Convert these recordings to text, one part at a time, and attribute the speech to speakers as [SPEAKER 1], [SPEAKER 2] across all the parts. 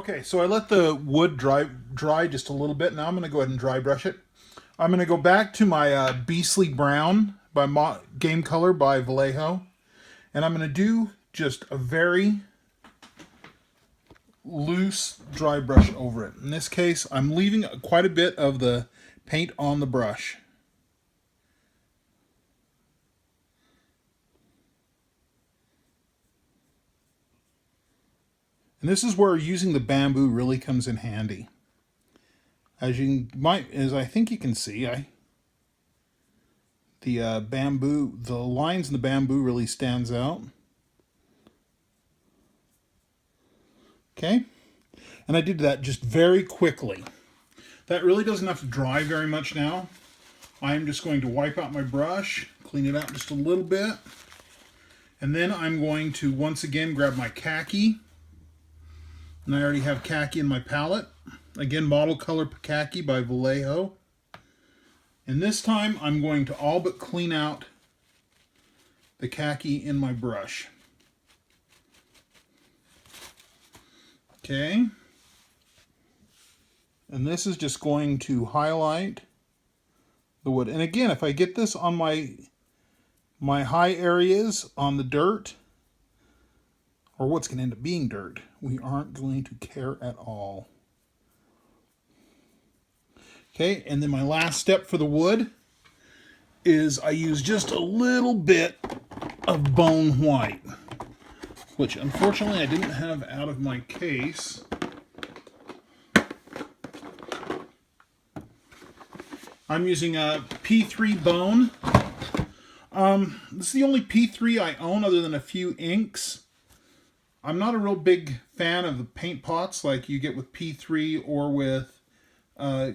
[SPEAKER 1] Okay, so I let the wood dry just a little bit. Now I'm going to go ahead and dry brush it. I'm going to go back to my Beastly Brown by Game Color by Vallejo. And I'm going to do just a very loose dry brush over it. In this case, I'm leaving quite a bit of the paint on the brush. And this is where using the bamboo really comes in handy. As I think you can see, the lines in the bamboo really stands out. Okay, and I did that just very quickly. That really doesn't have to dry very much now. I'm just going to wipe out my brush, clean it out just a little bit, and then I'm going to once again grab my khaki. And I already have khaki in my palette. Again, Model Color Khaki by Vallejo. And this time I'm going to all but clean out the khaki in my brush. Okay. And this is just going to highlight the wood. And again, if I get this on my high areas on the dirt, or what's going to end up being dirt, we aren't going to care at all. Okay, and then my last step for the wood is I use just a little bit of bone white, which unfortunately I didn't have out of my case. I'm using a P3 bone. This is the only P3 I own other than a few inks. I'm not a real big fan of the paint pots like you get with P3 or with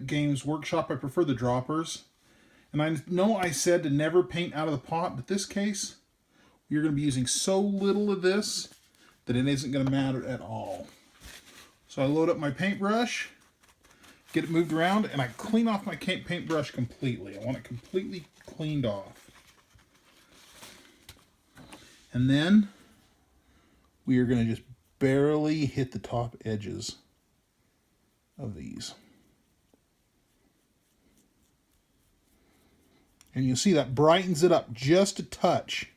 [SPEAKER 1] Games Workshop. I prefer the droppers. And I know I said to never paint out of the pot, but this case, you're going to be using so little of this that it isn't going to matter at all. So I load up my paintbrush, get it moved around, and I clean off my paintbrush completely. I want it completely cleaned off. And then we are going to just barely hit the top edges of these. And you'll see that brightens it up just a touch,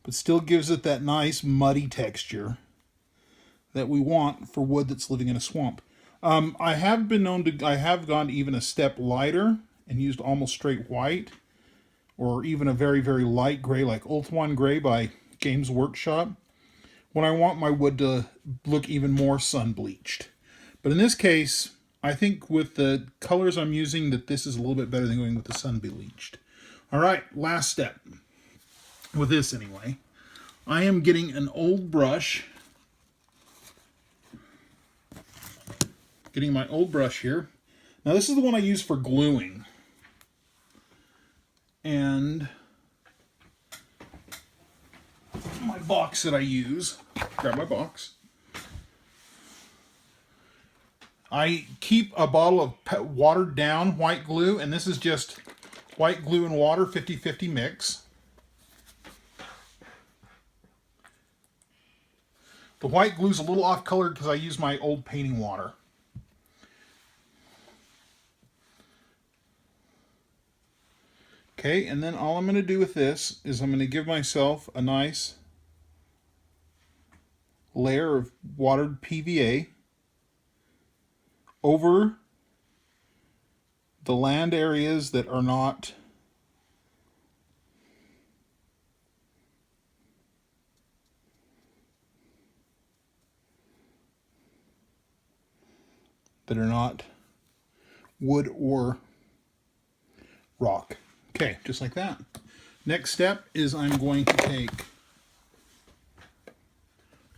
[SPEAKER 1] but still gives it that nice muddy texture that we want for wood that's living in a swamp. I have gone even a step lighter and used almost straight white, or even a very, very light gray like Ultron Gray by Games Workshop, when I want my wood to look even more sun bleached. But in this case, I think with the colors I'm using that this is a little bit better than going with the sun bleached. All right, last step. With this anyway, I am getting an old brush. Getting my old brush here. Now this is the one I use for gluing. And my box that I use. Grab my box. I keep a bottle of watered down white glue, and this is just white glue and water 50-50 mix. The white glue is a little off colored because I use my old painting water. Okay, and then all I'm going to do with this is I'm going to give myself a nice layer of watered PVA over the land areas that are not wood or rock. Okay, just like that. Next step is I'm going to take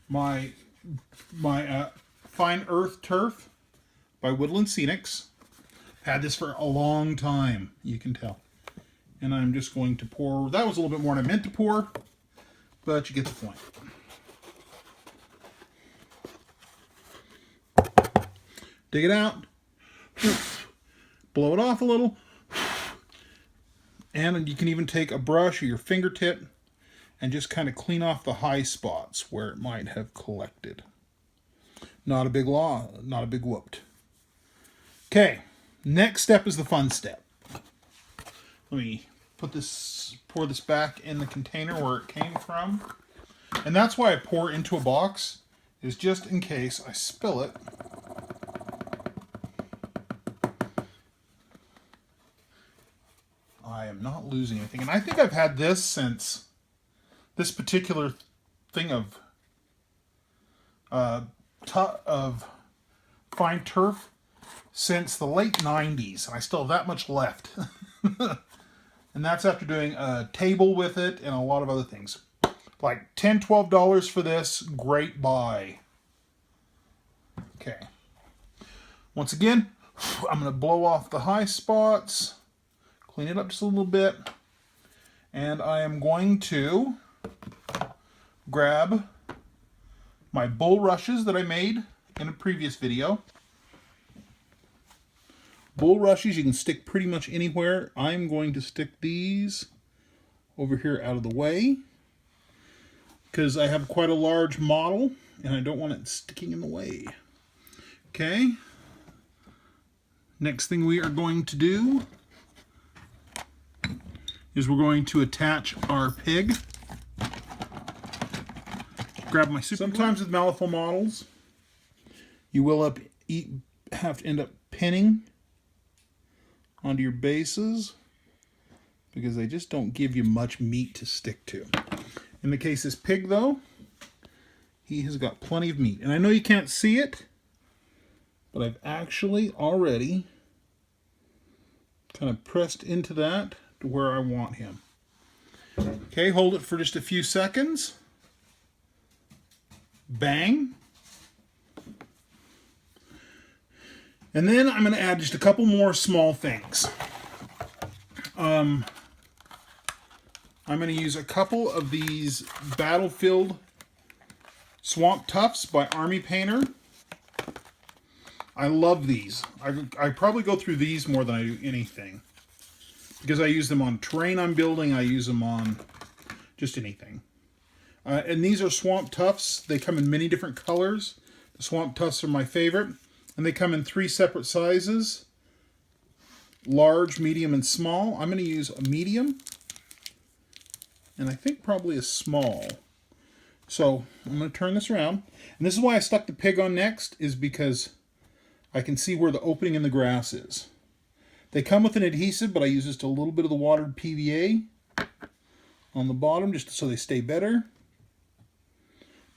[SPEAKER 1] my Fine Earth Turf by Woodland Scenics. I've had this for a long time, you can tell. And I'm just going to pour, that was a little bit more than I meant to pour, but you get the point. Dig it out, blow it off a little, and you can even take a brush or your fingertip and just kind of clean off the high spots where it might have collected. Not a big law, not a big whooped. Okay, next step is the fun step. Let me pour this back in the container where it came from. And that's why I pour into a box, is just in case I spill it. I am not losing anything. And I think I've had this since this particular thing of fine turf since the late 90s. And I still have that much left. And that's after doing a table with it and a lot of other things. Like $10, $12 for this. Great buy. Okay. Once again, I'm going to blow off the high spots. Clean it up just a little bit. And I am going to grab my bulrushes that I made in a previous video. Bulrushes you can stick pretty much anywhere. I'm going to stick these over here out of the way because I have quite a large model and I don't want it sticking in the way. Okay. Next thing we are going to do is we're going to attach our pig. Grab my super glue. Sometimes with Malifaux models, you will have to end up pinning onto your bases because they just don't give you much meat to stick to. In the case of this pig though, he has got plenty of meat. And I know you can't see it, but I've actually already kind of pressed into that to where I want him. Okay, hold it for just a few seconds. Bang. And then I'm going to add just a couple more small things. I'm going to use a couple of these Battlefield Swamp Tufts by Army Painter. I love these. I probably go through these more than I do anything. Because I use them on terrain I'm building. I use them on just anything. And these are Swamp Tufts. They come in many different colors. The Swamp Tufts are my favorite. And they come in 3 separate sizes. Large, medium, and small. I'm going to use a medium. And I think probably a small. So I'm going to turn this around. And this is why I stuck the pig on next, is because I can see where the opening in the grass is. They come with an adhesive, but I use just a little bit of the watered PVA on the bottom just so they stay better.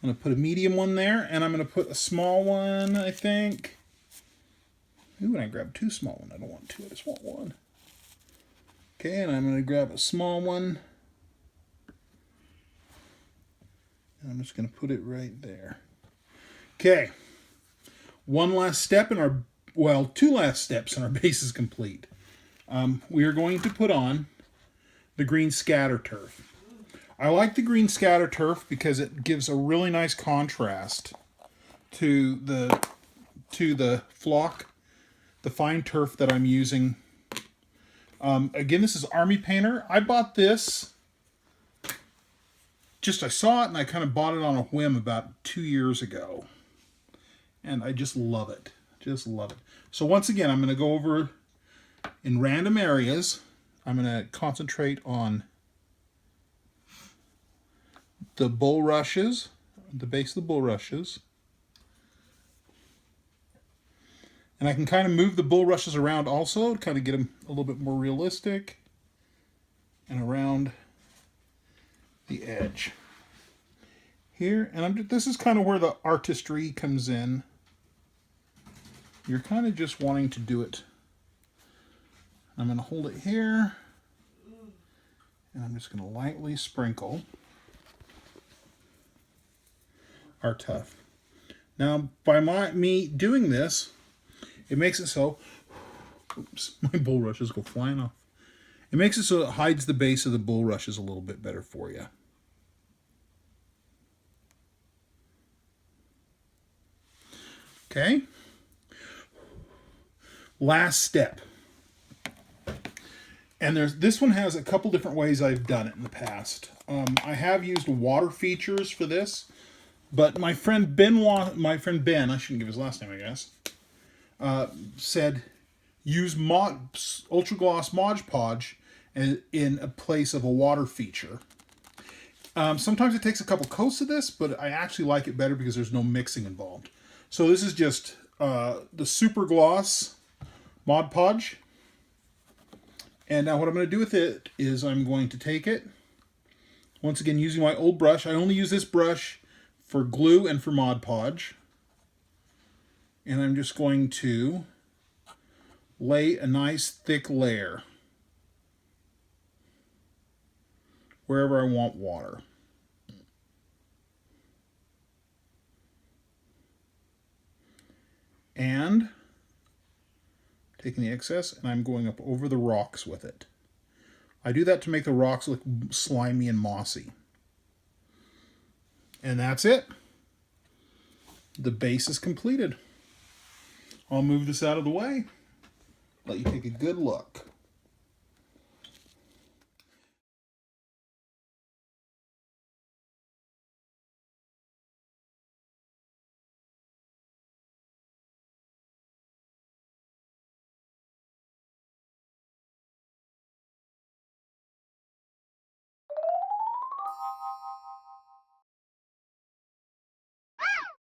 [SPEAKER 1] I'm going to put a medium one there, and I'm going to put a small one, I think. Ooh, and I grabbed 2 small ones. I don't want 2, I just want 1. Okay, and I'm going to grab a small one. And I'm just going to put it right there. Okay. One last step in our, well, 2 last steps and our base is complete. We are going to put on the green scatter turf. I like the green scatter turf because it gives a really nice contrast to the flock, the fine turf that I'm using. Again, this is Army Painter. I bought this, I saw it and I kind of bought it on a whim about 2 years ago. And I just love it. Just love it. So once again, I'm going to go over in random areas. I'm going to concentrate on the bulrushes, the base of the bulrushes. And I can kind of move the bulrushes around also to kind of get them a little bit more realistic. And around the edge here. And this is kind of where the artistry comes in. You're kind of just wanting to do it. I'm going to hold it here. And I'm just going to lightly sprinkle our tuff. Now, by me doing this, it makes it so, oops, my bulrushes go flying off. It makes it so it hides the base of the bulrushes a little bit better for you. Okay. Last step. And this one has a couple different ways I've done it in the past. I have used water features for this. But my friend Ben, I shouldn't give his last name, I guess, said use Ultra Gloss Mod Podge in a place of a water feature. Sometimes it takes a couple coats of this, but I actually like it better because there's no mixing involved. So this is just the Super Gloss Mod Podge. And now what I'm going to do with it is I'm going to take it, once again using my old brush. I only use this brush for glue and for Mod Podge. And I'm just going to lay a nice thick layer wherever I want water. And taking the excess, and I'm going up over the rocks with it. I do that to make the rocks look slimy and mossy. And that's it. The base is completed. I'll move this out of the way, let you take a good look.